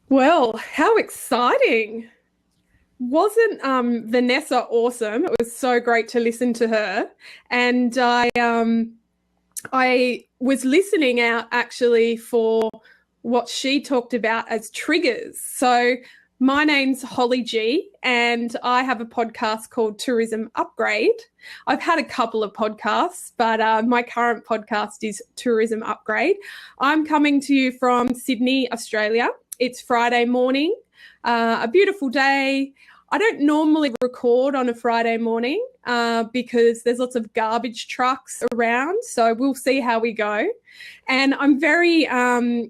Well, how exciting. Wasn't Vanessa awesome? It was so great to listen to her. And I was listening out actually for what she talked about as triggers. So my name's Holly G, and I have a podcast called Tourism Upgrade. I've had a couple of podcasts, but my current podcast is Tourism Upgrade. I'm coming to you from Sydney, Australia. It's Friday morning, a beautiful day. I don't normally record on a Friday morning because there's lots of garbage trucks around. So we'll see how we go. And I'm very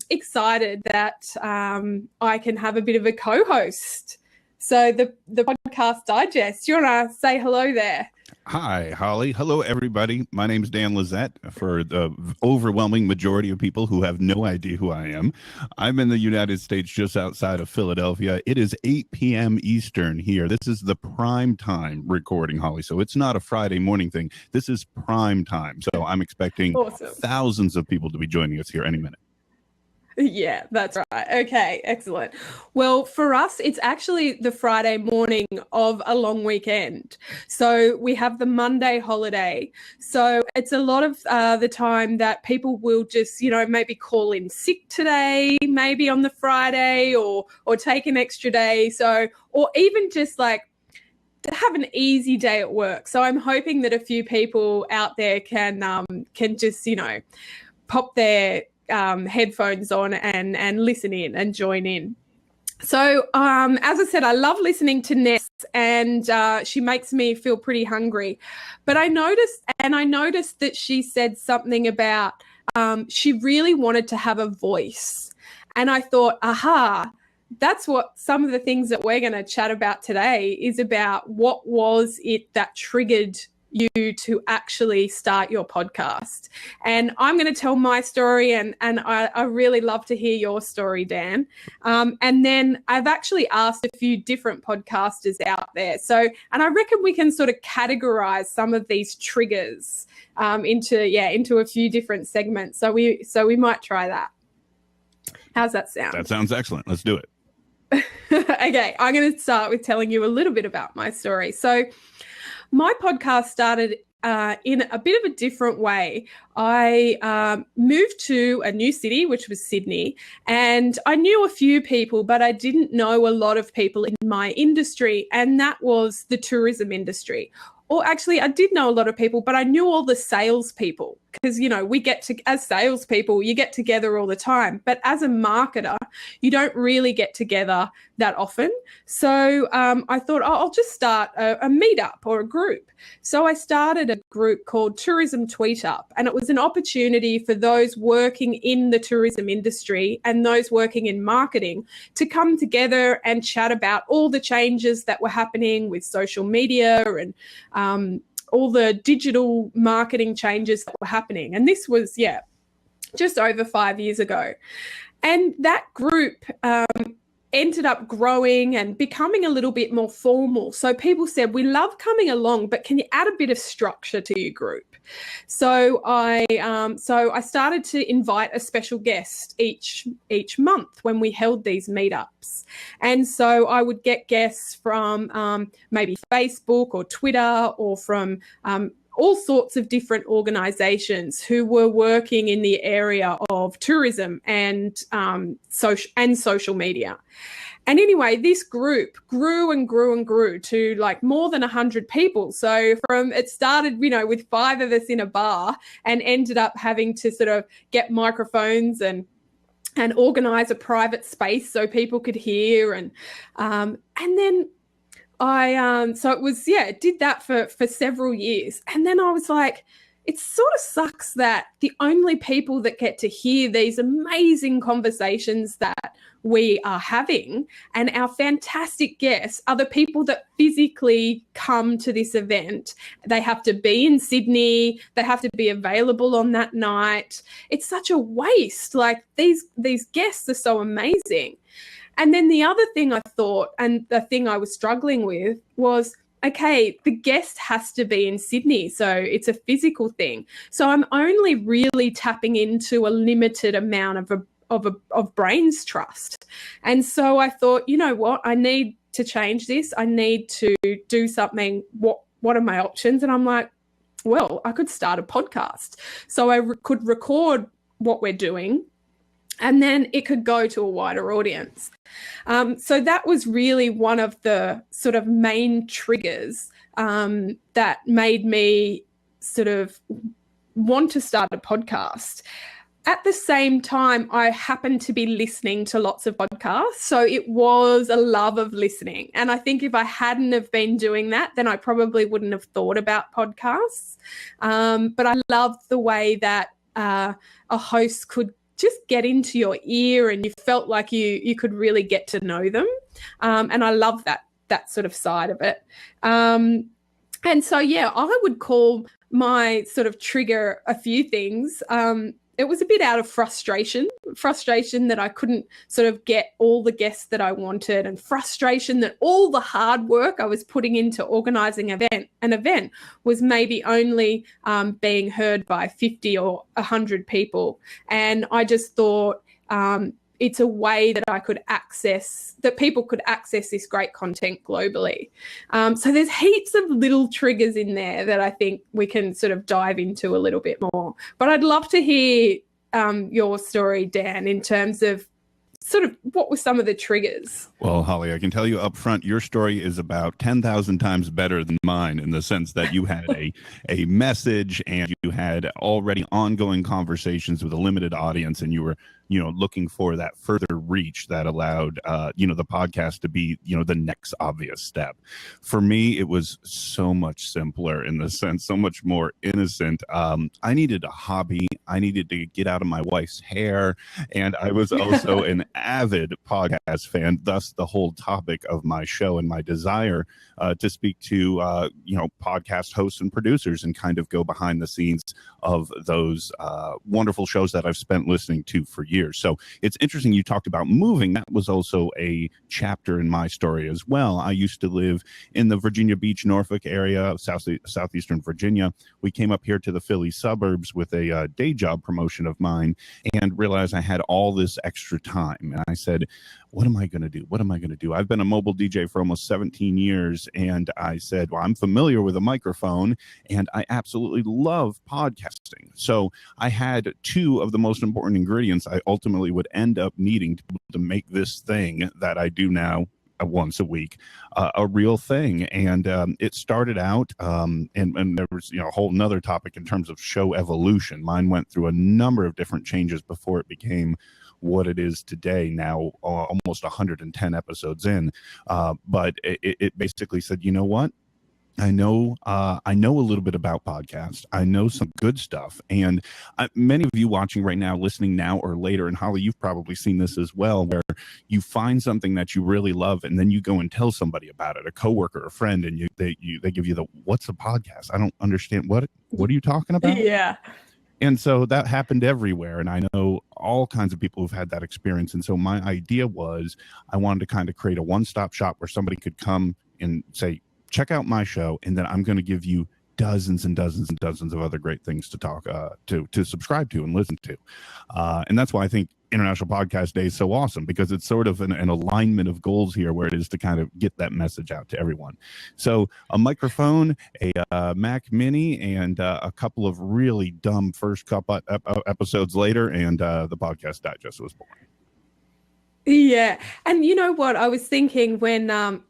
excited that I can have a bit of a co-host. So the podcast digest, do you want to say hello there? Hi, Holly. Hello, everybody. My name's Dan Lizette. For the overwhelming majority of people who have no idea who I am, I'm in the United States just outside of Philadelphia. It is 8 p.m. Eastern here. This is the prime time recording, Holly. So it's not a Friday morning thing. This is prime time. So I'm expecting thousands of people to be joining us here any minute. Yeah, that's right. Okay, excellent. Well, for us, it's actually the Friday morning of a long weekend. So we have the Monday holiday. So it's a lot of the time that people will just, maybe call in sick today, maybe on the Friday or take an extra day. So, or even just like have an easy day at work. So I'm hoping that a few people out there can just, pop their headphones on and listen in and join in. So as I said, I love listening to Ness, and she makes me feel pretty hungry. But I noticed that she said something about she really wanted to have a voice. And I thought, aha, that's what some of the things that we're going to chat about today is about. What was it that triggered you to actually start your podcast? And I'm going to tell my story, and I really love to hear your story, Dan. And then I've actually asked a few different podcasters out there. So, and I reckon we can sort of categorize some of these triggers into a few different segments. So we might try that. How's that sound? That sounds excellent. Let's do it. Okay, I'm going to start with telling you a little bit about my story. So my podcast started in a bit of a different way. I moved to a new city, which was Sydney, and I knew a few people, but I didn't know a lot of people in my industry, and that was the tourism industry. Or actually, I did know a lot of people, but I knew all the salespeople because, as salespeople, you get together all the time. But as a marketer, you don't really get together that often. So I thought, I'll just start a meetup or a group. So I started a group called Tourism Tweet Up, and it was an opportunity for those working in the tourism industry and those working in marketing to come together and chat about all the changes that were happening with social media and all the digital marketing changes that were happening. And this was, just over 5 years ago. And that group ended up growing and becoming a little bit more formal. So people said, we love coming along, but can you add a bit of structure to your group? So I started to invite a special guest each month when we held these meetups. And so I would get guests from maybe Facebook or Twitter or from all sorts of different organizations who were working in the area of tourism and social media. And anyway, this group grew and grew and grew to like more than 100 people. So it started, with 5 of us in a bar and ended up having to sort of get microphones and organize a private space so people could hear. And then it did that for several years. And then I was like, it sort of sucks that the only people that get to hear these amazing conversations that we are having and our fantastic guests are the people that physically come to this event. They have to be in Sydney. They have to be available on that night. It's such a waste. Like these guests are so amazing. And then the other thing I thought, and the thing I was struggling with was, okay, the guest has to be in Sydney, so it's a physical thing. So I'm only really tapping into a limited amount of brains trust. And so I thought, you know what, I need to change this. I need to do something. What are my options? And I'm like, well, I could start a podcast. So I could record what we're doing, and then it could go to a wider audience. So that was really one of the sort of main triggers that made me sort of want to start a podcast. At the same time, I happened to be listening to lots of podcasts. So it was a love of listening. And I think if I hadn't have been doing that, then I probably wouldn't have thought about podcasts. But I loved the way that a host could just get into your ear and you felt like you could really get to know them. And I love that sort of side of it. And so, yeah, I would call my sort of trigger a few things. It was a bit out of frustration that I couldn't sort of get all the guests that I wanted, and frustration that all the hard work I was putting into organizing an event was maybe only being heard by 50 or 100 people. And I just thought it's a way that people could access this great content globally. So there's heaps of little triggers in there that I think we can sort of dive into a little bit more. But I'd love to hear your story, Dan, in terms of sort of what were some of the triggers? Well, Holly, I can tell you up front, your story is about 10,000 times better than mine, in the sense that you had a message and you had already ongoing conversations with a limited audience, and you were looking for that further reach that allowed the podcast to be the next obvious step. For me, it was so much simpler, in the sense, so much more innocent. I needed a hobby. I needed to get out of my wife's hair, and I was also an avid podcast fan. Thus, the whole topic of my show and my desire to speak to podcast hosts and producers and kind of go behind the scenes of those wonderful shows that I've spent listening to for years. So it's interesting you talked about moving. That was also a chapter in my story as well. I used to live in the Virginia Beach, Norfolk area of southeastern Virginia. We came up here to the Philly suburbs with a day job promotion of mine, and realized I had all this extra time. And I said, what am I going to do? What am I going to do? I've been a mobile DJ for almost 17 years. And I said, well, I'm familiar with a microphone and I absolutely love podcasting. So I had two of the most important ingredients I ultimately would end up needing to make this thing that I do now once a week a real thing. And it started out and there was a whole nother topic in terms of show evolution. Mine went through a number of different changes before it became what it is today, now almost 110 episodes in. But it basically said, you know what? I know a little bit about podcasts. I know some good stuff. And many of you watching right now, listening now or later, and Holly, you've probably seen this as well, where you find something that you really love and then you go and tell somebody about it, a coworker, a friend, and they give you the, what's a podcast? I don't understand. What are you talking about? Yeah. And so that happened everywhere. And I know all kinds of people who've had that experience. And so my idea was I wanted to kind of create a one-stop shop where somebody could come and say, check out my show, and then I'm going to give you dozens and dozens and dozens of other great things to talk to subscribe to and listen to. And that's why I think International Podcast Day is so awesome, because it's sort of an alignment of goals here, where it is to kind of get that message out to everyone. So a microphone, a Mac Mini, and a couple of really dumb first couple episodes later, and the Podcast Digest was born. Yeah. And you know what? I was thinking when I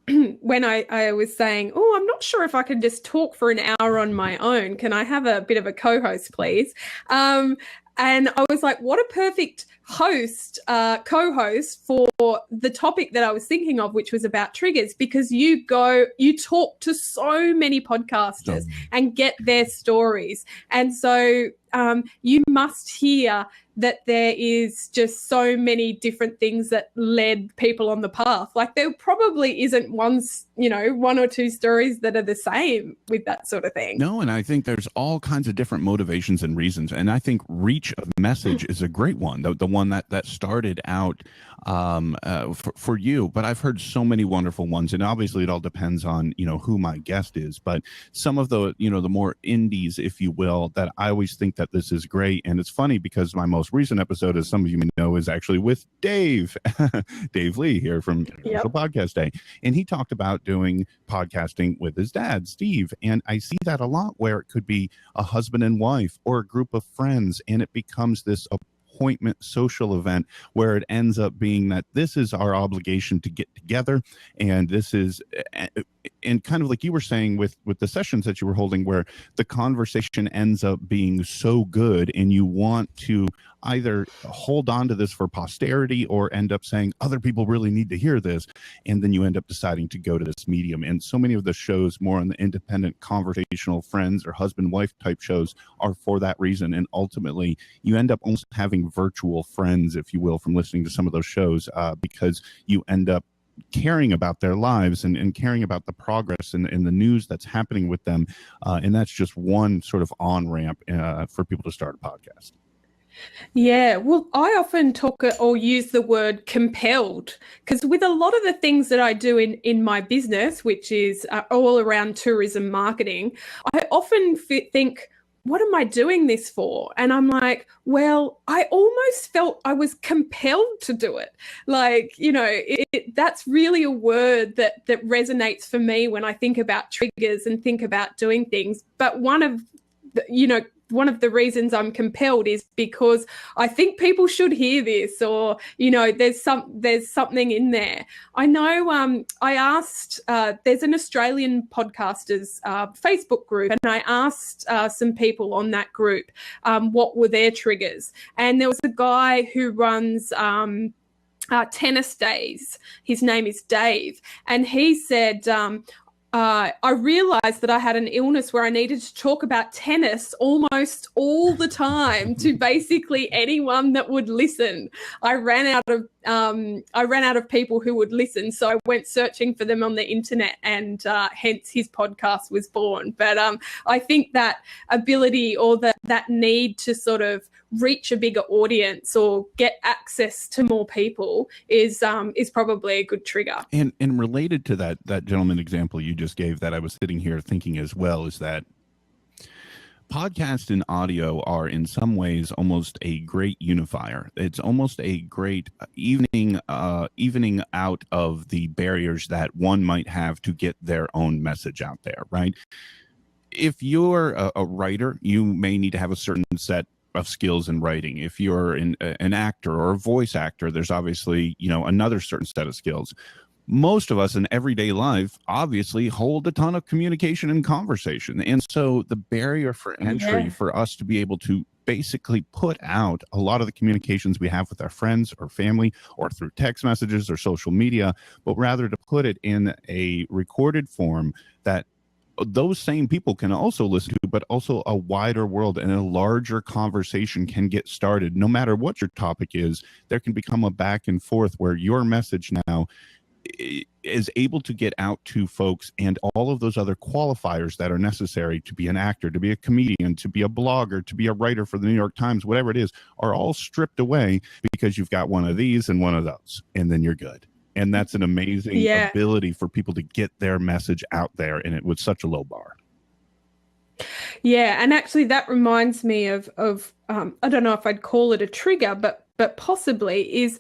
was saying, oh, I'm not sure if I can just talk for an hour on my own. Can I have a bit of a co-host, please? And I was like, what a perfect co-host for the topic that I was thinking of, which was about triggers, because you talk to so many podcasters and get their stories. And so you must hear that there is just so many different things that led people on the path. Like there probably isn't one or two stories that are the same with that sort of thing. No, and I think there's all kinds of different motivations and reasons. And I think reach of message is a great one. The one that started out for you, but I've heard so many wonderful ones, and obviously it all depends on, who my guest is, but some of the, the more indies, if you will, that I always think that this is great. And it's funny because my most recent episode, as some of you may know, is actually with Dave, Dave Lee here from International Podcast Day. And he talked about doing podcasting with his dad, Steve. And I see that a lot where it could be a husband and wife or a group of friends, and it becomes this appointment social event where it ends up being that this is our obligation to get together, and this is, and kind of like you were saying with the sessions that you were holding, where the conversation ends up being so good and you want to either hold on to this for posterity or end up saying other people really need to hear this, and then you end up deciding to go to this medium. And so many of the shows more on the independent conversational friends or husband wife type shows are for that reason. And ultimately you end up almost having virtual friends, if you will, from listening to some of those shows, because you end up caring about their lives and caring about the progress and the news that's happening with them. And that's just one sort of on-ramp for people to start a podcast. Yeah, well, I often talk or use the word compelled, because with a lot of the things that I do in my business, which is all around tourism marketing, I often think, what am I doing this for? And I'm like, well, I almost felt I was compelled to do it. Like, that's really a word that resonates for me when I think about triggers and think about doing things. But one of the reasons I'm compelled is because I think people should hear this, or, there's something in there. I know I asked, there's an Australian podcasters Facebook group, and I asked some people on that group what were their triggers. And there was a guy who runs tennis days. His name is Dave. And he said, I realized that I had an illness where I needed to talk about tennis almost all the time to basically anyone that would listen. I ran out of people who would listen, so I went searching for them on the internet, and hence his podcast was born. But I think that ability or that need to sort of reach a bigger audience or get access to more people is probably a good trigger. And related to that gentleman example you just gave, that I was sitting here thinking as well, is that podcast and audio are in some ways almost a great unifier. It's almost a great evening out of the barriers that one might have to get their own message out there, right? If you're a writer, you may need to have a certain set of skills in writing. If you're an actor or a voice actor, there's obviously, another certain set of skills. Most of us in everyday life obviously hold a ton of communication and conversation. And so the barrier for entry for us to be able to basically put out a lot of the communications we have with our friends or family or through text messages or social media, but rather to put it in a recorded form that those same people can also listen to, but also a wider world and a larger conversation can get started. No matter what your topic is, there can become a back and forth where your message now is able to get out to folks, and all of those other qualifiers that are necessary to be an actor, to be a comedian, to be a blogger, to be a writer for the New York Times, whatever it is, are all stripped away because you've got one of these and one of those, and then you're good. And that's an amazing ability for people to get their message out there, and it was such a low bar. Yeah, and actually that reminds me of I don't know if I'd call it a trigger, but possibly is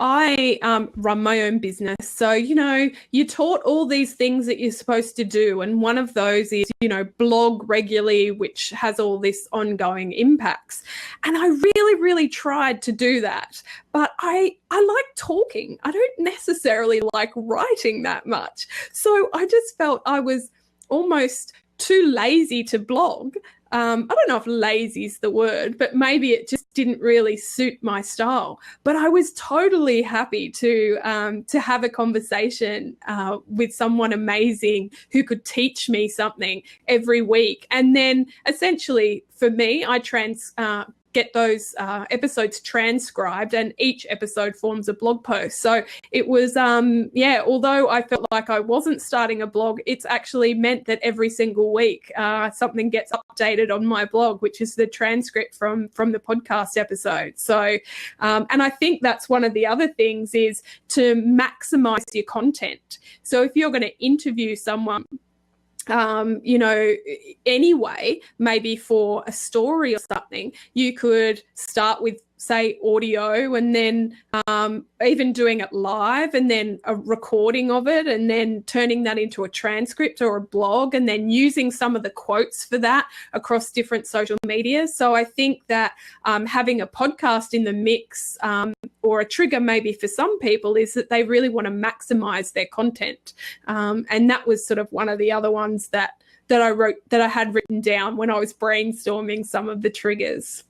I run my own business. So, you're taught all these things that you're supposed to do. And one of those is, blog regularly, which has all this ongoing impacts. And I really, really tried to do that. But I like talking. I don't necessarily like writing that much. So I just felt I was almost too lazy to blog. I don't know if lazy is the word, but maybe it just didn't really suit my style. But I was totally happy to have a conversation with someone amazing who could teach me something every week. And then essentially for me, I get those episodes transcribed, and each episode forms a blog post. So it was, although I felt like I wasn't starting a blog, it's actually meant that every single week something gets updated on my blog, which is the transcript from the podcast episode. So, and I think that's one of the other things, is to maximize your content. So if you're going to interview someone, anyway, maybe for a story or something, you could start with, say, audio, and then even doing it live, and then a recording of it, and then turning that into a transcript or a blog, and then using some of the quotes for that across different social media. So I think that having a podcast in the mix, or a trigger maybe for some people, is that they really want to maximize their content. And that was sort of one of the other ones that I had written down when I was brainstorming some of the triggers.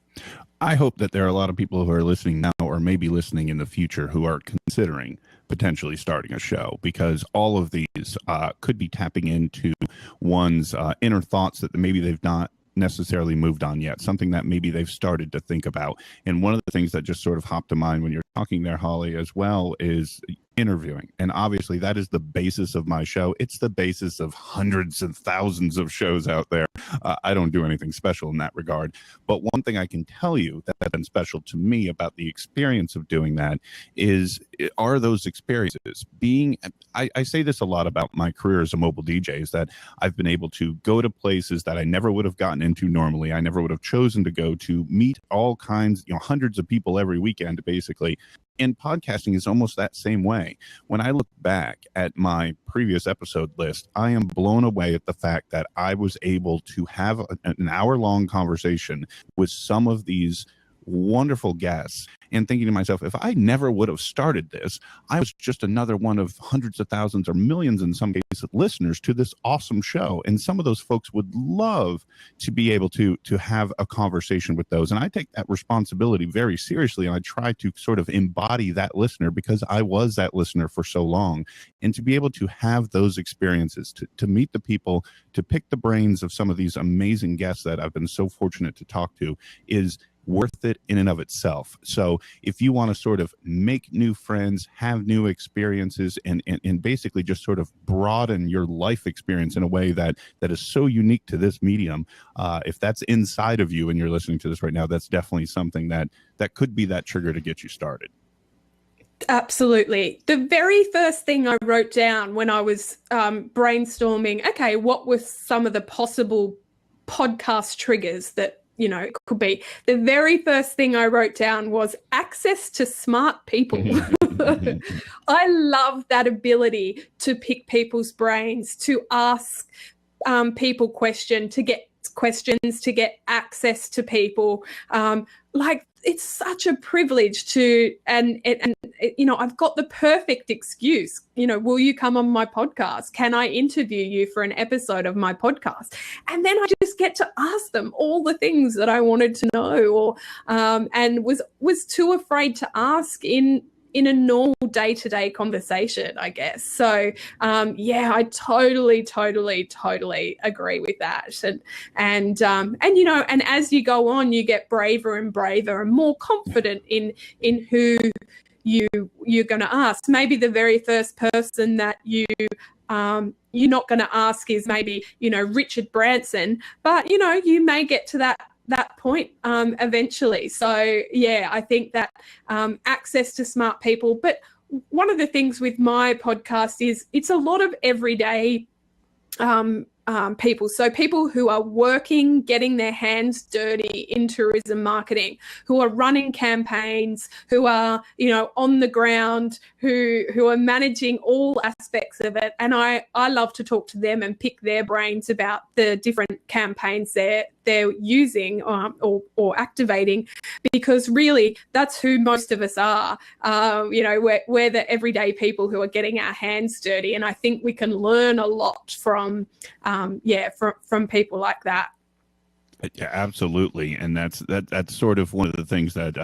I hope that there are a lot of people who are listening now, or maybe listening in the future, who are considering potentially starting a show, because all of these could be tapping into one's inner thoughts that maybe they've not necessarily moved on yet, something that maybe they've started to think about. And one of the things that just sort of hopped to mind when you're talking there, Holly, as well, is interviewing. And obviously that is the basis of my show. It's the basis of hundreds of thousands of shows out there. I don't do anything special in that regard. But one thing I can tell you that's been special to me about the experience of doing that are those experiences. I say this a lot about my career as a mobile DJ, is that I've been able to go to places that I never would have gotten into normally. I never would have chosen to go to, meet all kinds, hundreds of people every weekend, basically. And podcasting is almost that same way. When I look back at my previous episode list, I am blown away at the fact that I was able to have an hour-long conversation with some of these wonderful guests, and thinking to myself, if I never would have started this, I was just another one of hundreds of thousands or millions in some cases listeners to this awesome show. And some of those folks would love to be able to have a conversation with those. And I take that responsibility very seriously, and I try to sort of embody that listener, because I was that listener for so long. And to be able to have those experiences, to meet the people, to pick the brains of some of these amazing guests that I've been so fortunate to talk to, is worth it in and of itself. So if you want to sort of make new friends, have new experiences, and basically just sort of broaden your life experience in a way that is so unique to this medium, if that's inside of you and you're listening to this right now, that's definitely something that could be that trigger to get you started. Absolutely. The very first thing I wrote down when I was brainstorming, okay, what were some of the possible podcast triggers that it could be. The very first thing I wrote down was access to smart people. I love that ability to pick people's brains, to ask people questions, to get access to people. It's such a privilege to, and I've got the perfect excuse. Will you come on my podcast? Can I interview you for an episode of my podcast? And then I just get to ask them all the things that I wanted to know, or and was too afraid to ask in a normal day-to-day conversation, I guess. So, I totally agree with that. And as you go on, you get braver and braver and more confident in who you're going to ask. Maybe the very first person that you're not going to ask is maybe, Richard Branson, but, you may get to that point eventually. So I think that access to smart people. But one of the things with my podcast is it's a lot of everyday people. So people who are working, getting their hands dirty in tourism marketing, who are running campaigns, who are, on the ground, who are managing all aspects of it. And I love to talk to them and pick their brains about the different campaigns they're using or activating, because really that's who most of us are. We're the everyday people who are getting our hands dirty. And I think we can learn a lot from people like that. Yeah, absolutely, and that's sort of one of the things that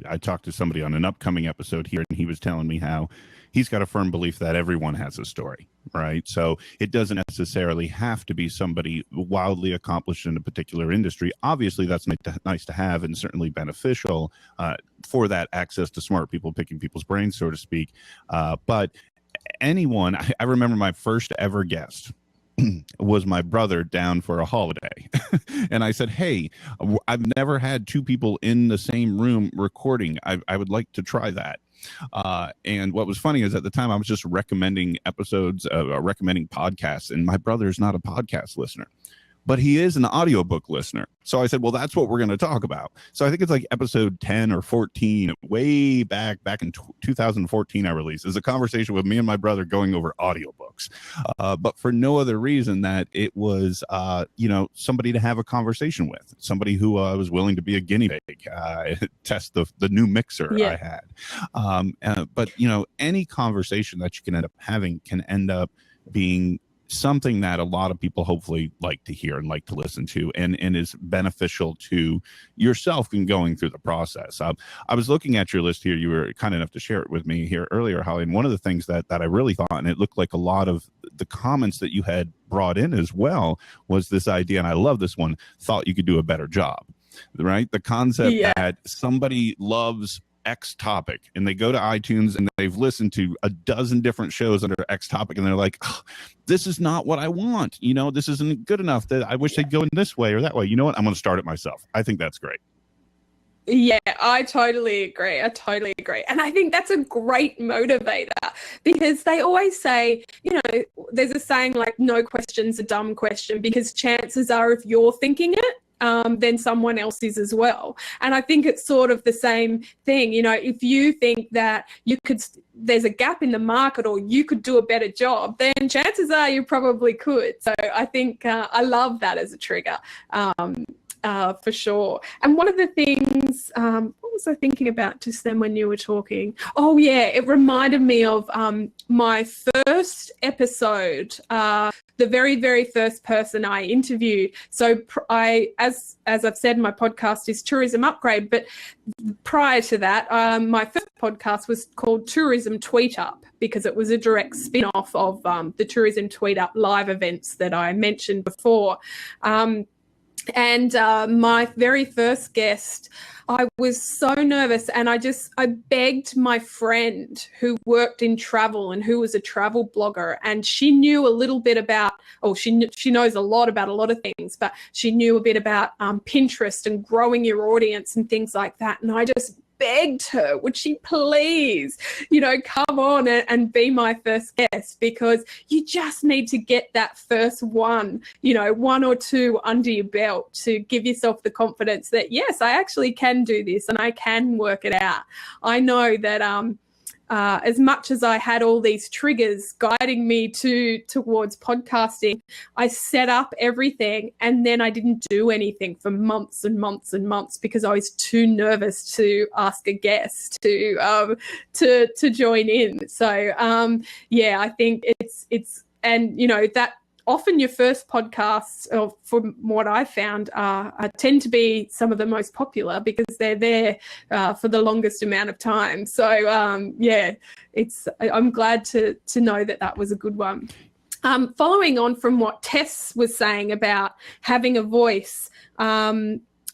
I talked to somebody on an upcoming episode here, and he was telling me how he's got a firm belief that everyone has a story, right? So it doesn't necessarily have to be somebody wildly accomplished in a particular industry. Obviously, that's nice to have, and certainly beneficial for that access to smart people, picking people's brains, so to speak. But anyone, I remember my first ever guest was my brother down for a holiday. And I said, hey, I've never had two people in the same room recording. I would like to try that. And what was funny is at the time I was just recommending episodes, recommending podcasts, and my brother's not a podcast listener, but he is an audiobook listener. So I said, well, that's what we're going to talk about. So I think it's like episode 10 or 14, way back in 2014, I released. It's a conversation with me and my brother going over audiobooks, but for no other reason that it was, somebody to have a conversation with, somebody who was willing to be a guinea pig, test the new mixer I had. But, any conversation that you can end up having can end up being something that a lot of people hopefully like to hear and like to listen to, and is beneficial to yourself in going through the process. I was looking at your list here. You were kind enough to share it with me here earlier, Holly, and one of the things that I really thought, and it looked like a lot of the comments that you had brought in as well, was this idea, and I love this one, thought you could do a better job, right? The concept that somebody loves X topic and they go to iTunes and they've listened to a dozen different shows under X topic, and they're like, oh, this is not what I want. This isn't good enough. That I wish they'd go in this way or that way. You know what? I'm going to start it myself. I think that's great. Yeah, I totally agree. And I think that's a great motivator, because they always say, there's a saying like, no question's a dumb question, because chances are if you're thinking it, then someone else is as well. And I think it's sort of the same thing. If you think that there's a gap in the market, or you could do a better job, then chances are you probably could. So I think I love that as a trigger. For sure. And one of the things, what was I thinking about just then when you were talking? Oh, yeah, it reminded me of my first episode, the very, very first person I interviewed. So as I've said, my podcast is Tourism Upgrade, but prior to that, my first podcast was called Tourism Tweet Up, because it was a direct spin-off of the Tourism Tweet Up live events that I mentioned before. And my very first guest, I was so nervous, and I begged my friend who worked in travel and who was a travel blogger, and she knew a little bit about, she knows a lot about a lot of things, but she knew a bit about Pinterest and growing your audience and things like that. And I just begged her, would she please, come on and be my first guest, because you just need to get that first one or two under your belt to give yourself the confidence that, yes, I actually can do this and I can work it out. I know that as much as I had all these triggers guiding me towards podcasting, I set up everything and then I didn't do anything for months and months and months, because I was too nervous to ask a guest to join in. So I think it's that often your first podcasts, from what I found, tend to be some of the most popular, because they're there for the longest amount of time. So, I'm glad to know that was a good one. Following on from what Tess was saying about having a voice,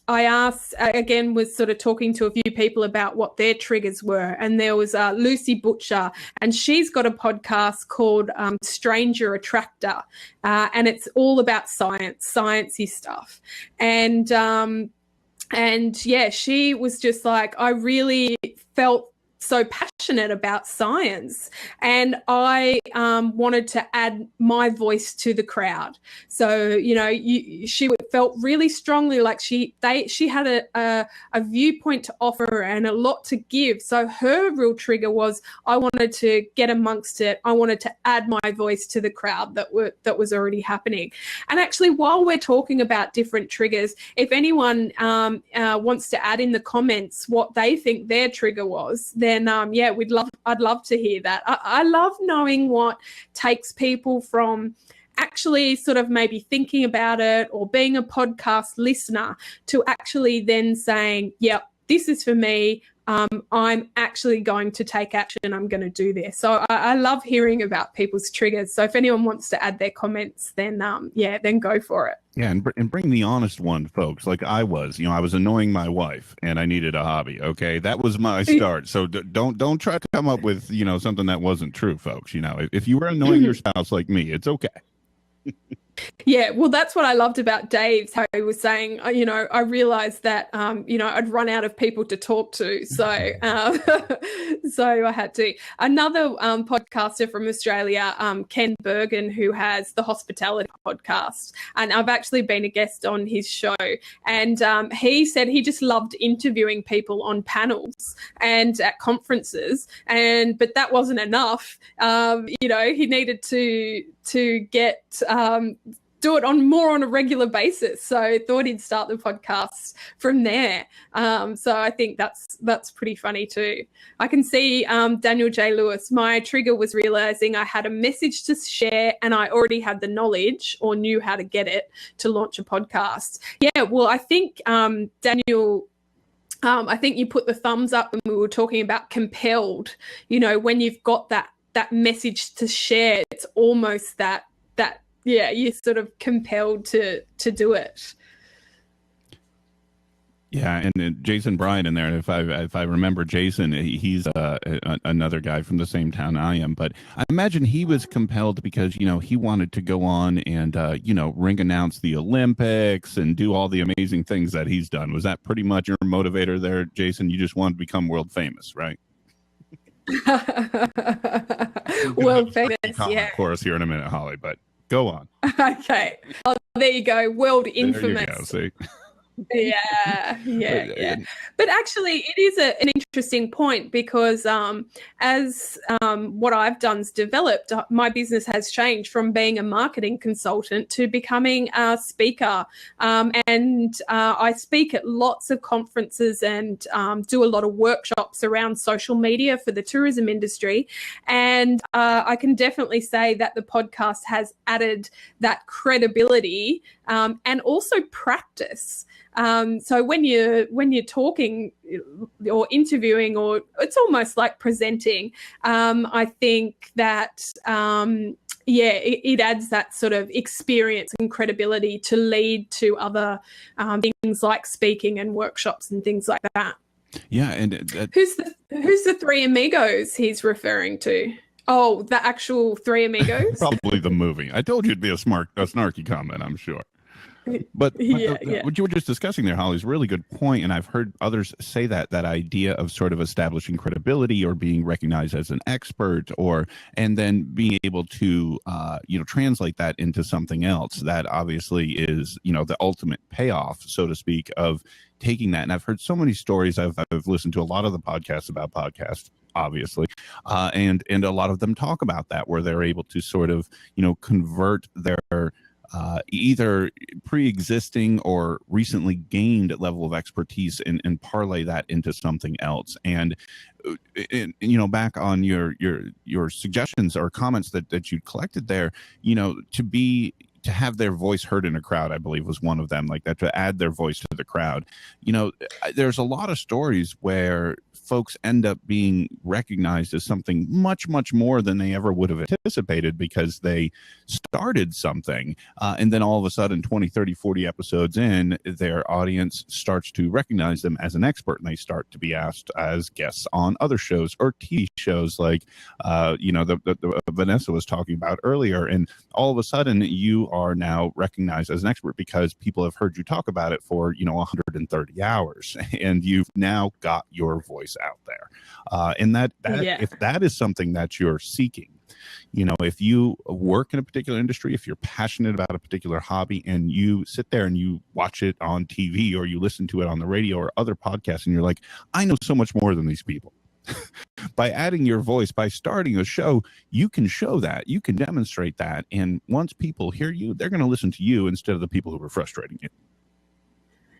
I asked, again, was sort of talking to a few people about what their triggers were. And there was Lucy Butcher, and she's got a podcast called Stranger Attractor. And it's all about sciencey stuff. And she was just like, I really felt so passionate about science, and I wanted to add my voice to the crowd. So she felt really strongly like she had a viewpoint to offer and a lot to give. So her real trigger was, I wanted to get amongst it. I wanted to add my voice to the crowd that was already happening. And actually, while we're talking about different triggers, if anyone wants to add in the comments what they think their trigger was, then I'd love to hear that. I love knowing what takes people from actually sort of maybe thinking about it or being a podcast listener to actually then saying, yep, this is for me. I'm actually going to take action. I'm going to do this. So I love hearing about people's triggers. So if anyone wants to add their comments, then then go for it. Yeah, and bring the honest one, folks. Like I was annoying my wife, and I needed a hobby. Okay, that was my start. So don't try to come up with something that wasn't true, folks. If you were annoying your spouse like me, it's okay. Yeah, well, that's what I loved about Dave's, how he was saying, I realized that, I'd run out of people to talk to. So, so I had to. Another podcaster from Australia, Ken Bergen, who has the Hospitality podcast, and I've actually been a guest on his show. And he said he just loved interviewing people on panels and at conferences. But that wasn't enough. He needed to get do it on a regular basis. So I thought he'd start the podcast from there. So I think that's pretty funny too. I can see Daniel J. Lewis. My trigger was realizing I had a message to share and I already had the knowledge or knew how to get it to launch a podcast. Yeah, well, I think Daniel, I think you put the thumbs up when we were talking about compelled. When you've got that message to share, it's almost that you're sort of compelled to do it. Yeah, and Jason Bryan in there. If I remember Jason, he's another guy from the same town I am. But I imagine he was compelled because he wanted to go on and ring announce the Olympics and do all the amazing things that he's done. Was that pretty much your motivator there, Jason? You just wanted to become world famous, right? World famous, yeah. Of course, here in a minute, Holly. But go on. Okay. Oh, there you go. World infamous. There you go, see? Yeah. But actually, it is an interesting point because as what I've done is developed, my business has changed from being a marketing consultant to becoming a speaker. And I speak at lots of conferences and do a lot of workshops around social media for the tourism industry. And I can definitely say that the podcast has added that credibility and also practice. So when you're talking or interviewing, or it's almost like presenting, I think that it adds that sort of experience and credibility to lead to other things like speaking and workshops and things like that. Yeah, and who's the three amigos he's referring to? Oh, the actual Three Amigos? Probably the movie. I told you it'd be a snarky comment, I'm sure. But what you were just discussing there, Holly, is a really good point, and I've heard others say that idea of sort of establishing credibility or being recognized as an expert, and then being able to translate that into something else that obviously is the ultimate payoff, so to speak, of taking that. And I've heard so many stories. I've listened to a lot of the podcasts about podcasts, obviously, and a lot of them talk about that, where they're able to sort of convert their either pre-existing or recently gained level of expertise and parlay that into something else. And back on your suggestions or comments that you collected there, to have their voice heard in a crowd, I believe was one of them, like that, to add their voice to the crowd. There's a lot of stories where folks end up being recognized as something much, much more than they ever would have anticipated, because they started something and then all of a sudden 20, 30, 40 episodes in, their audience starts to recognize them as an expert, and they start to be asked as guests on other shows or TV shows like the Vanessa was talking about earlier. And all of a sudden you are now recognized as an expert because people have heard you talk about it for 130 hours, and you've now got your voice out there. And that if that is something that you're seeking, if you work in a particular industry, if you're passionate about a particular hobby, and you sit there and you watch it on TV or you listen to it on the radio or other podcasts, and you're like, I know so much more than these people. By adding your voice, by starting a show, you can show that, you can demonstrate that. And once people hear you, they're going to listen to you instead of the people who are frustrating you.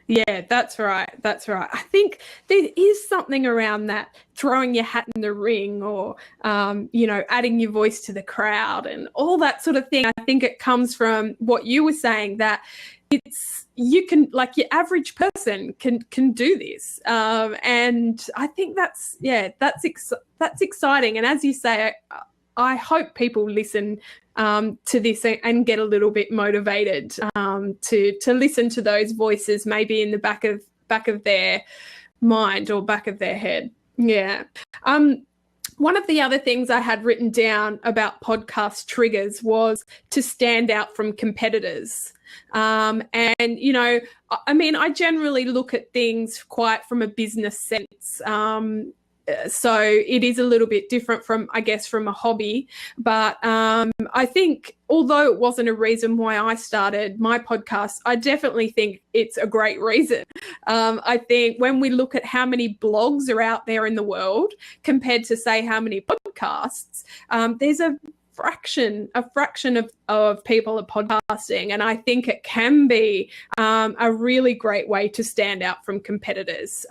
Yeah, that's right. That's right. I think there is something around that, throwing your hat in the ring, or, adding your voice to the crowd and all that sort of thing. I think it comes from what you were saying, that you can, like, your average person can do this. And I think that's exciting. And as you say, I hope people listen to this and get a little bit motivated to listen to those voices, maybe in the back of their mind or back of their head. Yeah. One of the other things I had written down about podcast triggers was to stand out from competitors. And, I generally look at things quite from a business sense. So it is a little bit different from a hobby. But I think, although it wasn't a reason why I started my podcast, I definitely think it's a great reason. I think when we look at how many blogs are out there in the world compared to, say, how many podcasts, there's a fraction of people are podcasting, and I think it can be a really great way to stand out from competitors.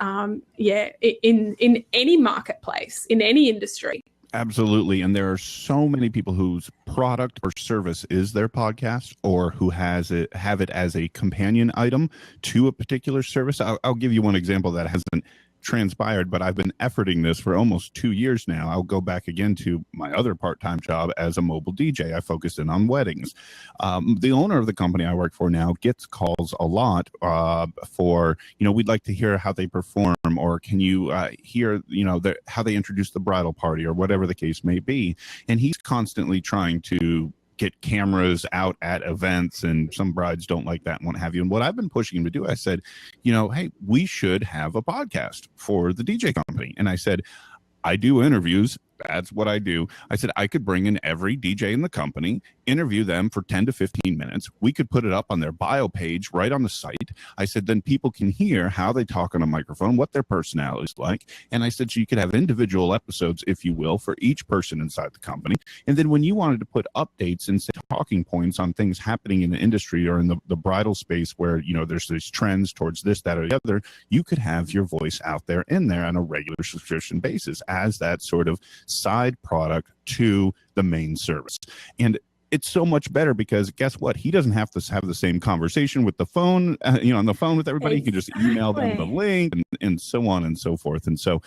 In any marketplace, in any industry. Absolutely. And there are so many people whose product or service is their podcast, or who have it as a companion item to a particular service. I'll give you one example that hasn't transpired, but I've been efforting this for almost 2 years now. I'll go back again to my other part-time job as a mobile DJ. I focused in on weddings. The owner of the company I work for now gets calls a lot for, we'd like to hear how they perform, or can you hear, how they introduce the bridal party, or whatever the case may be. And he's constantly trying to get cameras out at events, and some brides don't like that and what have you. And what I've been pushing him to do, I said, hey, we should have a podcast for the DJ company. And I said, I do interviews. That's what I do. I said, I could bring in every DJ in the company, interview them for 10 to 15 minutes. We could put it up on their bio page right on the site. I said, then people can hear how they talk on a microphone, what their personality is like. And I said, so you could have individual episodes, if you will, for each person inside the company. And then when you wanted to put updates and talking points on things happening in the industry or in the bridal space where, there's these trends towards this, that, or the other, you could have your voice out there in there on a regular subscription basis as that sort of side product to the main service. And it's so much better because guess what? He doesn't have to have the same conversation with the phone, on the phone with everybody. Exactly. He can just email them the link and so on and so forth. And so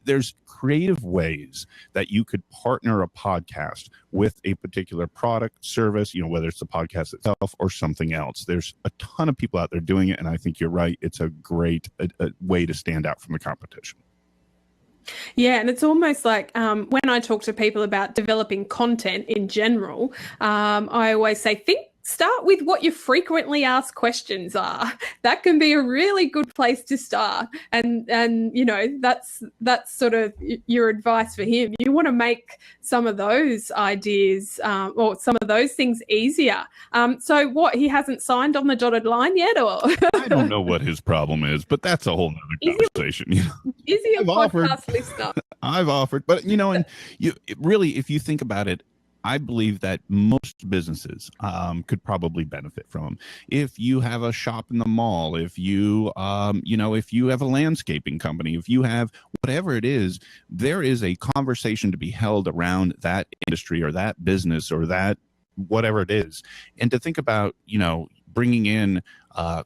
there's creative ways that you could partner a podcast with a particular product, service, whether it's the podcast itself or something else. There's a ton of people out there doing it. And I think you're right. It's a great way to stand out from the competition. Yeah, and it's almost like when I talk to people about developing content in general, I always say, start with what your frequently asked questions are. That can be a really good place to start. And that's sort of your advice for him. You want to make some of those ideas or some of those things easier. So what, he hasn't signed on the dotted line yet? Or I don't know what his problem is, but that's a whole nother conversation. Is he a podcast listener? I've offered, but and really, if you think about it, I believe that most businesses could probably benefit from them. If you have a shop in the mall, if you, if you have a landscaping company, if you have whatever it is, there is a conversation to be held around that industry or that business or that whatever it is. And to think about, bringing in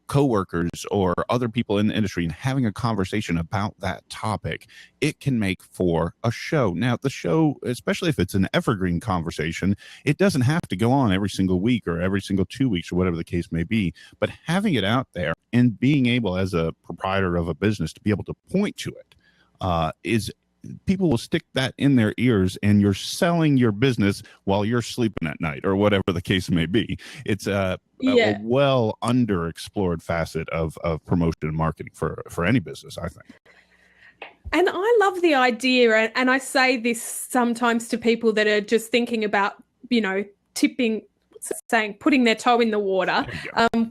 coworkers or other people in the industry and having a conversation about that topic, it can make for a show. Now, the show, especially if it's an evergreen conversation, it doesn't have to go on every single week or every single 2 weeks or whatever the case may be. But having it out there and being able, as a proprietor of a business, to be able to point to it is people will stick that in their ears, and you're selling your business while you're sleeping at night or whatever the case may be. It's a well underexplored facet of promotion and marketing for any business, I think. And I love the idea, and I say this sometimes to people that are just thinking about, putting their toe in the water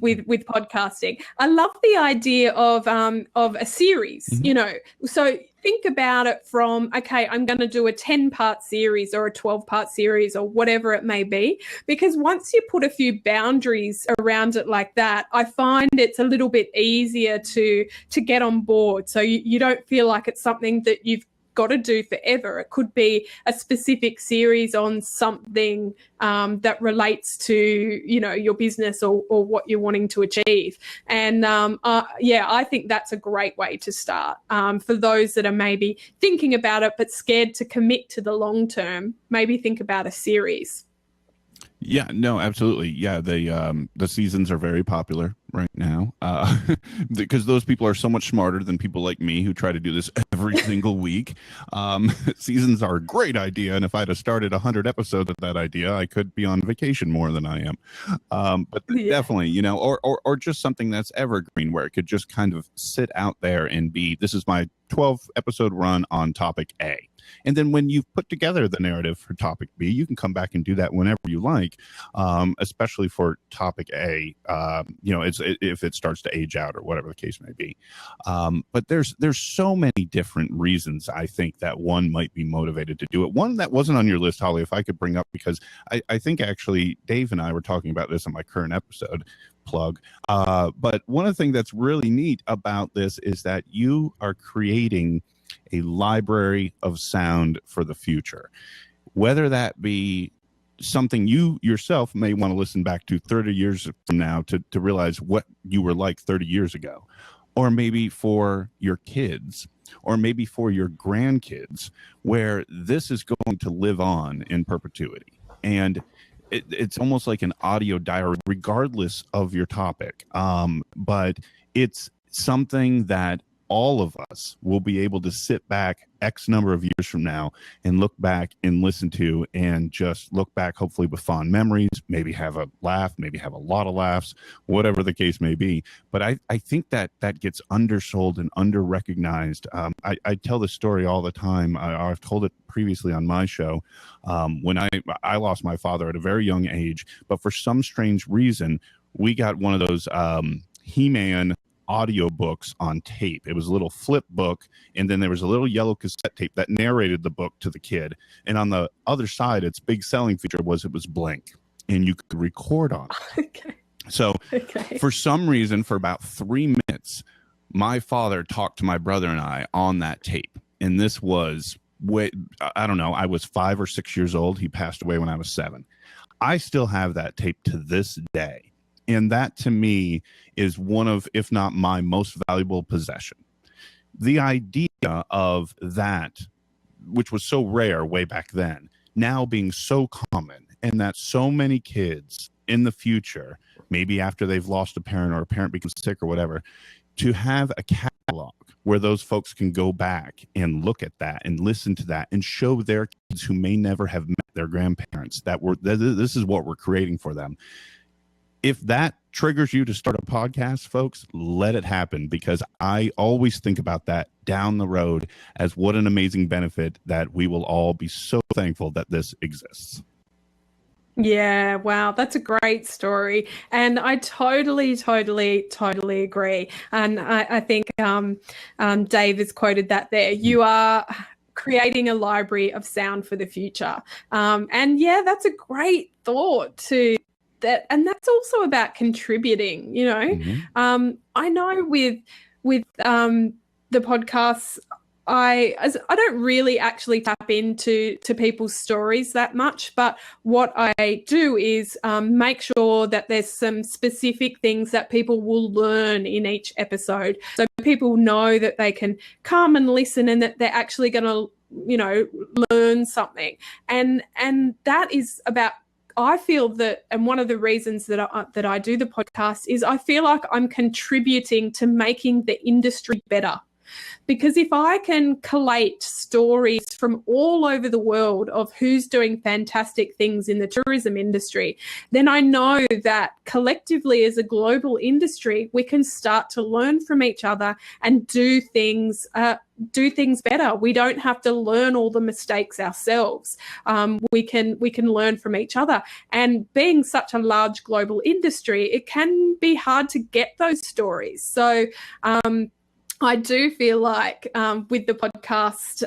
with podcasting. I love the idea of a series, So think about it from, okay, I'm going to do a 10-part series or a 12-part series or whatever it may be, because once you put a few boundaries around it like that, I find it's a little bit easier to get on board. So you don't feel like it's something that you've got to do forever. It could be a specific series on something that relates to, your business or what you're wanting to achieve. And I think that's a great way to start. For those that are maybe thinking about it but scared to commit to the long term, maybe think about a series. Yeah, no, absolutely. Yeah, the seasons are very popular right now because those people are so much smarter than people like me who try to do this every single week. Seasons are a great idea, and if I'd have started 100 episodes of that idea, I could be on vacation more than I am. But definitely, or just something that's evergreen where it could just kind of sit out there and be, this is my 12 episode run on topic A. And then when you've put together the narrative for topic B, you can come back and do that whenever you like, especially for topic A, if it starts to age out or whatever the case may be. But there's so many different reasons I think that one might be motivated to do it. One that wasn't on your list, Holly, if I could bring up, because I think actually Dave and I were talking about this on my current episode. Plug. But one of the things that's really neat about this is that you are creating a library of sound for the future, whether that be something you yourself may want to listen back to 30 years from now to realize what you were like 30 years ago, or maybe for your kids, or maybe for your grandkids, where this is going to live on in perpetuity. And it's almost like an audio diary, regardless of your topic. But it's something that all of us will be able to sit back X number of years from now and look back and listen to, and just look back, hopefully with fond memories, maybe have a laugh, maybe have a lot of laughs, whatever the case may be. But I think that gets undersold and under-recognized. I tell this story all the time. I've told it previously on my show. When I lost my father at a very young age, but for some strange reason, we got one of those He-Man audio books on tape. It was a little flip book, and then there was a little yellow cassette tape that narrated the book to the kid. And on the other side, its big selling feature was it was blank, and you could record on it. Okay. So for some reason, for about 3 minutes, my father talked to my brother and I on that tape. And this was I don't know, I was 5 or 6 years old. He passed away when I was 7. I still have that tape to this day. And that, to me, is one of, if not my most valuable possession. The idea of that, which was so rare way back then, now being so common, and that so many kids in the future, maybe after they've lost a parent or a parent becomes sick or whatever, to have a catalog where those folks can go back and look at that and listen to that and show their kids who may never have met their grandparents that this is what we're creating for them. If that triggers you to start a podcast, folks, let it happen, because I always think about that down the road as what an amazing benefit that we will all be so thankful that this exists. Yeah, wow, that's a great story. And I totally agree. And I think Dave has quoted that there. You are creating a library of sound for the future. And yeah, that's a great thought to that. And that's also about contributing, Mm-hmm. I know with the podcasts, I don't really actually tap into people's stories that much, but what I do is make sure that there's some specific things that people will learn in each episode, so people know that they can come and listen and that they're actually going to, learn something. And that is about, I feel that, and one of the reasons that I do the podcast is I feel like I'm contributing to making the industry better. Because if I can collate stories from all over the world of who's doing fantastic things in the tourism industry, then I know that collectively as a global industry, we can start to learn from each other and do things better. We don't have to learn all the mistakes ourselves. We can learn from each other. And being such a large global industry, it can be hard to get those stories. So I do feel like with the podcast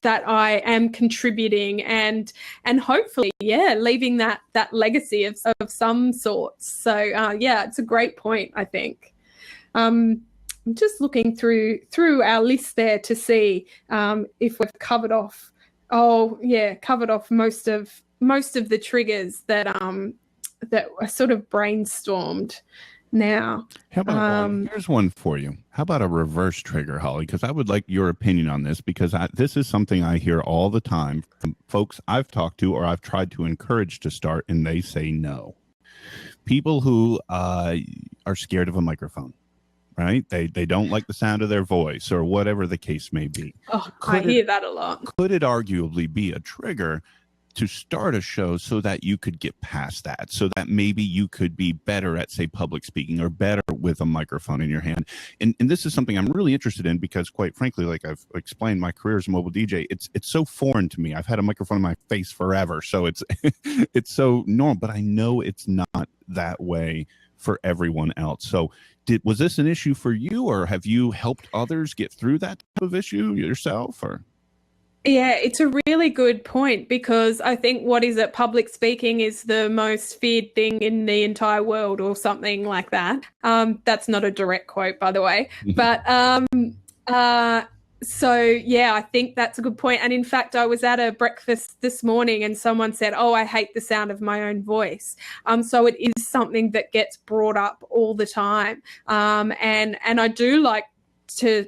that I am contributing and hopefully, leaving that legacy of some sorts. So it's a great point, I think. I'm just looking through our list there to see if we've covered off. Oh yeah, covered off most of the triggers that that are sort of brainstormed. Now, how about here's one for you. How about a reverse trigger, Holly? Because I would like your opinion on this, because this is something I hear all the time from folks I've talked to or I've tried to encourage to start, and they say no. People who are scared of a microphone, right? They don't like the sound of their voice or whatever the case may be. Oh, I hear that a lot. Could it arguably be a trigger to start a show so that you could get past that, so that maybe you could be better at, say, public speaking, or better with a microphone in your hand? And this is something I'm really interested in, because quite frankly, like I've explained, my career as a mobile DJ, it's so foreign to me. I've had a microphone in my face forever, so it's it's so normal, but I know it's not that way for everyone else. So was this an issue for you, or have you helped others get through that type of issue yourself? Or yeah, it's a really good point, because I think public speaking is the most feared thing in the entire world, or something like that. That's not a direct quote, by the way. But so yeah, I think that's a good point. And in fact, I was at a breakfast this morning and someone said, "Oh, I hate the sound of my own voice." So it is something that gets brought up all the time. And I do like to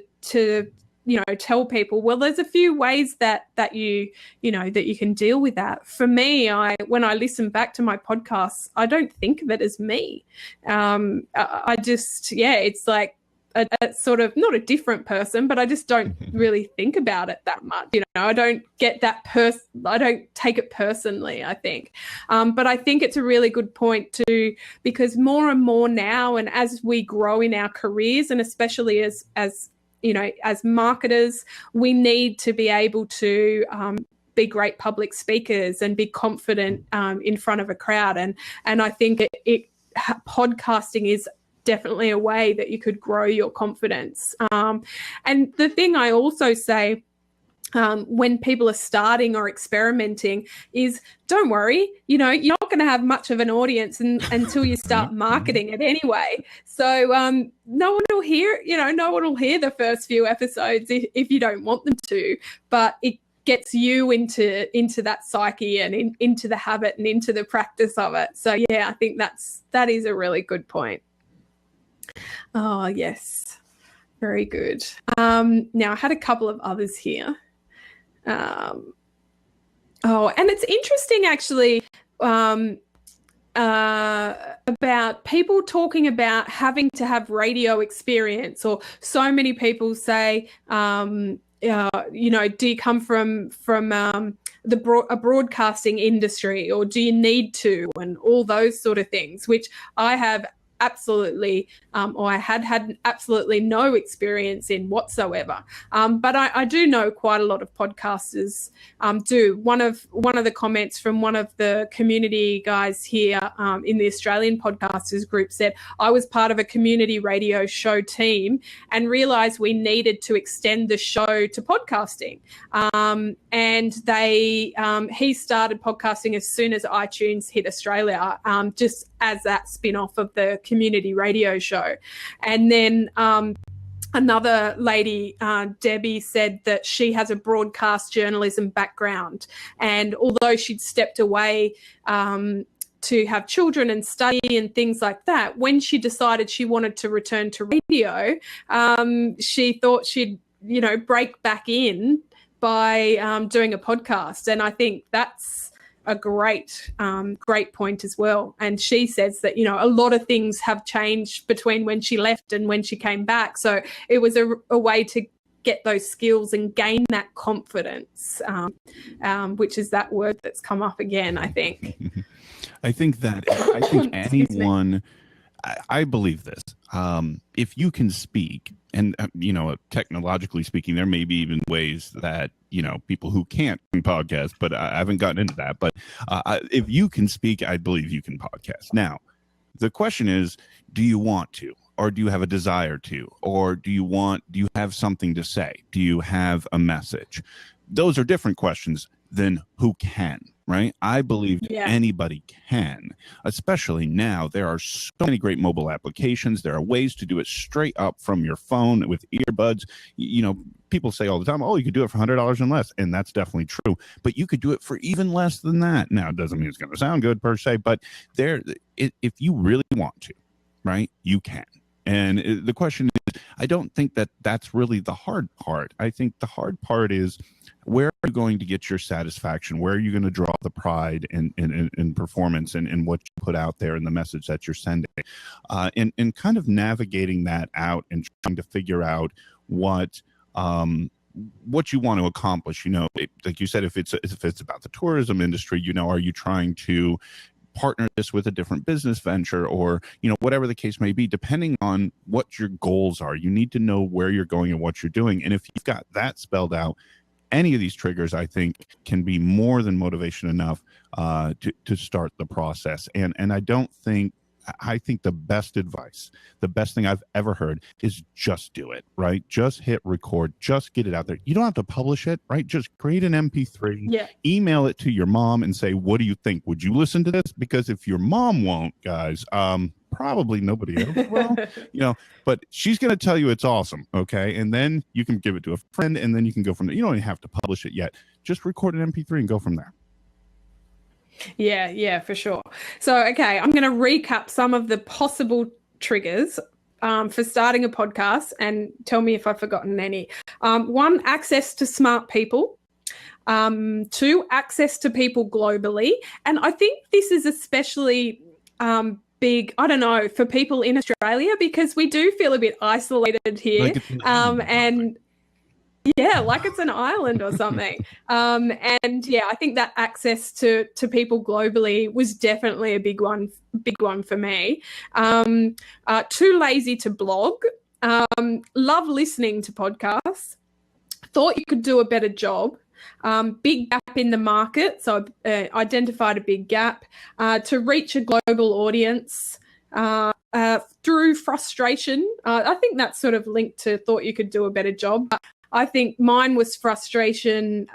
tell people, well, there's a few ways that you can deal with that. For me, when I listen back to my podcasts, I don't think of it as me. I just, it's like a sort of, not a different person, but I just don't really think about it that much. I don't get that I don't take it personally, I think. But I think it's a really good point too, because more and more now, and as we grow in our careers, and especially as marketers, we need to be able to be great public speakers and be confident in front of a crowd. And I think podcasting is definitely a way that you could grow your confidence. And the thing I also say, when people are starting or experimenting, is don't worry, you're not going to have much of an audience until you start marketing it anyway. So no one will hear the first few episodes if you don't want them to, but it gets you into that psyche and into the habit and into the practice of it. So yeah, I think that is a really good point. Oh yes, very good. Now I had a couple of others here. And it's interesting actually about people talking about having to have radio experience, or so many people say, do you come from a broadcasting industry, or do you need to, and all those sort of things, which I have absolutely, or I had absolutely no experience in whatsoever. But I do know quite a lot of podcasters do. One of the comments from one of the community guys here in the Australian podcasters group said, "I was part of a community radio show team and realised we needed to extend the show to podcasting." And he started podcasting as soon as iTunes hit Australia, just as that spin-off of the community radio show. And then another lady, Debbie, said that she has a broadcast journalism background, and although she'd stepped away to have children and study and things like that, when she decided she wanted to return to radio, she thought she'd break back in by doing a podcast. And I think that's a great point as well. And she says that, a lot of things have changed between when she left and when she came back. So it was a way to get those skills and gain that confidence, which is that word that's come up again, I think. I think anyone, I believe this, if you can speak, and technologically speaking, there may be even ways that people who can't podcast, but I haven't gotten into that. But if you can speak, I believe you can podcast. Now, the question is, do you want to? or do you have a desire to, or do you have something to say? Do you have a message? Those are different questions than who can, right? I believe anybody can, especially now. There are so many great mobile applications. There are ways to do it straight up from your phone with earbuds. You know, people say all the time, oh, you could do it for $100 and less. And that's definitely true. But you could do it for even less than that. Now, it doesn't mean it's going to sound good per se, but if you really want to, right, you can. And the question is, I don't think that that's really the hard part. I think the hard part is, where are you going to get your satisfaction? Where are you going to draw the pride in performance and what you put out there and the message that you're sending? And kind of navigating that out and trying to figure out what you want to accomplish. You know, like you said, if it's about the tourism industry, you know, are you trying to partner this with a different business venture, or, you know, whatever the case may be, depending on what your goals are. You need to know where you're going and what you're doing. And if you've got that spelled out, any of these triggers, I think, can be more than motivation enough to start the process. And I think the best advice, the best thing I've ever heard is just do it, right? Just hit record, just get it out there. You don't have to publish it, right? Just create an MP3, email it to your mom and say, what do you think? Would you listen to this? Because if your mom won't, guys, probably nobody else will, you know, but she's going to tell you it's awesome. Okay. And then you can give it to a friend, and then you can go from there. You don't even have to publish it yet. Just record an MP3 and go from there. Yeah, for sure. So, okay, I'm going to recap some of the possible triggers for starting a podcast, and tell me if I've forgotten any. 1, access to smart people. 2, access to people globally. And I think this is especially big, I don't know, for people in Australia, because we do feel a bit isolated here. Yeah, like it's an island or something. And yeah, I think that access to people globally was definitely a big one for me. Too lazy to blog. Love listening to podcasts. Thought you could do a better job. Big gap in the market. So identified a big gap. To reach a global audience. Through frustration. I think that's sort of linked to thought you could do a better job. I think mine was frustration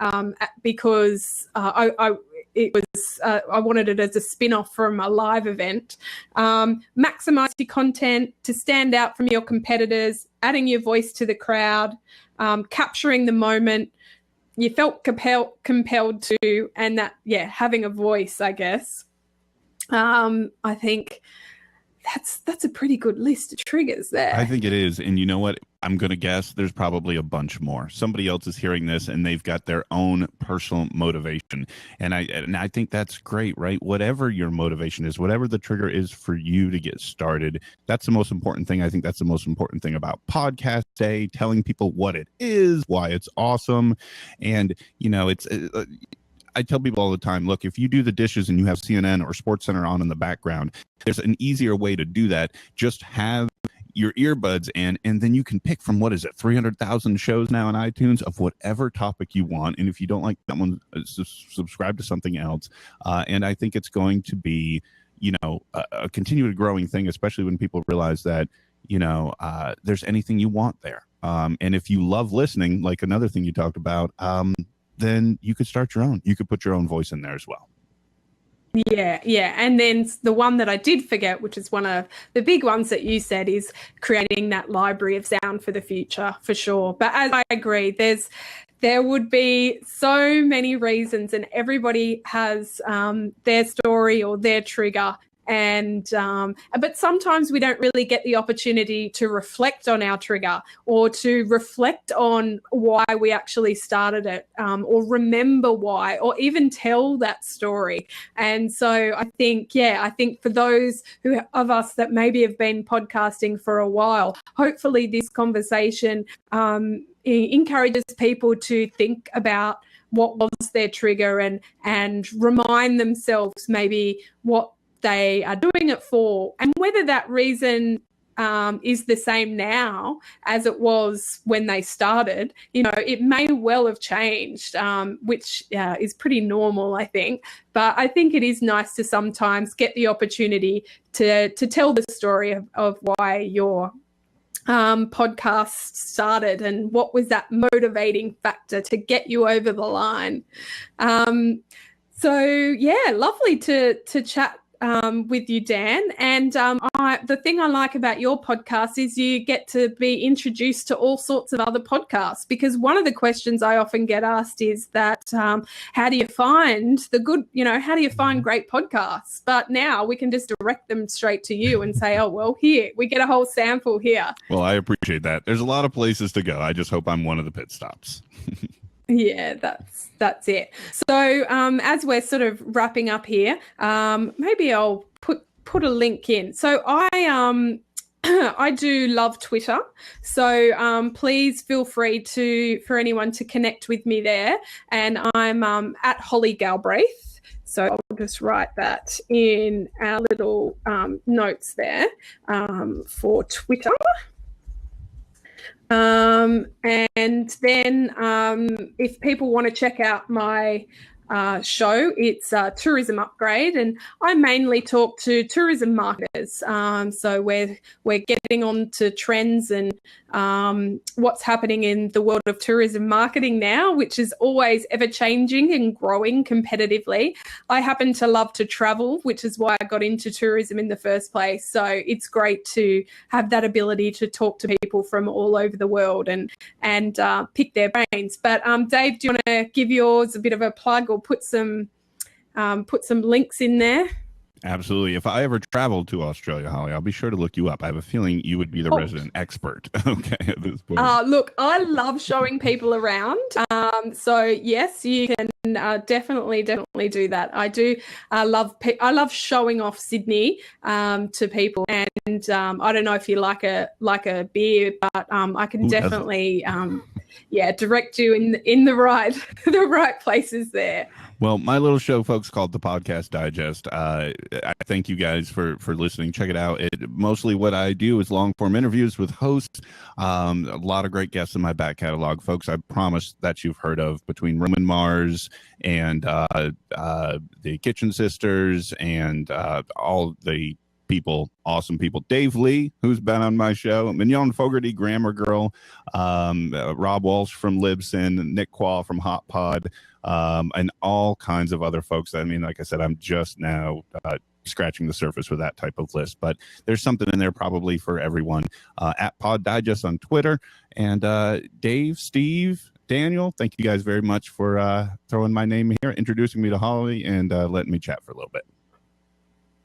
because I wanted it as a spin-off from a live event. Maximize your content to stand out from your competitors, adding your voice to the crowd, capturing the moment you felt compelled to, and that, having a voice, I guess. I think that's a pretty good list of triggers there. I think it is. And you know what? I'm going to guess there's probably a bunch more. Somebody else is hearing this and they've got their own personal motivation. And I think that's great, right? Whatever your motivation is, whatever the trigger is for you to get started, that's the most important thing. I think that's the most important thing about Podcast Day, telling people what it is, why it's awesome. And, you know, I tell people all the time, look, if you do the dishes and you have CNN or SportsCenter on in the background, there's an easier way to do that. Just have your earbuds in, and then you can pick from, 300,000 shows now on iTunes of whatever topic you want. And if you don't like that one, subscribe to something else. And I think it's going to be, you know, a continued growing thing, especially when people realize that, you know, there's anything you want there. And if you love listening, like another thing you talked about, then you could start your own. You could put your own voice in there as well. Yeah. And then the one that I did forget, which is one of the big ones that you said, is creating that library of sound for the future, for sure. But as I agree, there would be so many reasons, and everybody has their story or their trigger. And but sometimes we don't really get the opportunity to reflect on our trigger, or to reflect on why we actually started it, or remember why, or even tell that story. And so I think for those of us that maybe have been podcasting for a while, hopefully this conversation encourages people to think about what was their trigger, and remind themselves maybe what they are doing it for, and whether that reason is the same now as it was when they started. It may well have changed, which is pretty normal, I think. But I think it is nice to sometimes get the opportunity to tell the story of why your podcast started and what was that motivating factor to get you over the line. So yeah, lovely to chat with you, Dan. And the thing I like about your podcast is you get to be introduced to all sorts of other podcasts, because one of the questions I often get asked is that how do you find how do you find great podcasts? But now we can just direct them straight to you and say, oh, well, here, we get a whole sample here. Well, I appreciate that. There's a lot of places to go. I just hope I'm one of the pit stops. Yeah, that's it. So as we're sort of wrapping up here, maybe I'll put a link in. So I I do love Twitter, so please feel free for anyone to connect with me there, and I'm at Holly Galbraith. So I'll just write that in our little notes there for Twitter. And then if people want to check out my show, it's Tourism Upgrade, and I mainly talk to tourism marketers. So we're getting on to trends and what's happening in the world of tourism marketing now, which is always ever changing and growing competitively. I happen to love to travel, which is why I got into tourism in the first place. So it's great to have that ability to talk to people from all over the world and pick their brains. But Dave, do you want to give yours a bit of a plug or put some links in there? Absolutely. If I ever traveled to Australia, Holly, I'll be sure to look you up. I have a feeling you would be the resident expert. Okay, at this point. Look, I love showing people around. So yes, you can definitely do that. I do. I love showing off Sydney to people, and I don't know if you like a beer, but I can definitely direct you in the right places there. Well, my little show, folks, called the Podcast Digest. I thank you guys for listening. Check it out. Mostly what I do is long-form interviews with hosts. A lot of great guests in my back catalog, folks. I promise that you've heard of, between Roman Mars and the Kitchen Sisters and all the awesome people. Dave Lee, who's been on my show, Mignon Fogarty, Grammar Girl, Rob Walsh from Libsyn, Nick Quall from Hot Pod, and all kinds of other folks. I mean, like I said, I'm just now scratching the surface with that type of list, but there's something in there probably for everyone. At Pod Digest on Twitter. And Dave, Steve, Daniel, thank you guys very much for throwing my name here, introducing me to Holly, and letting me chat for a little bit.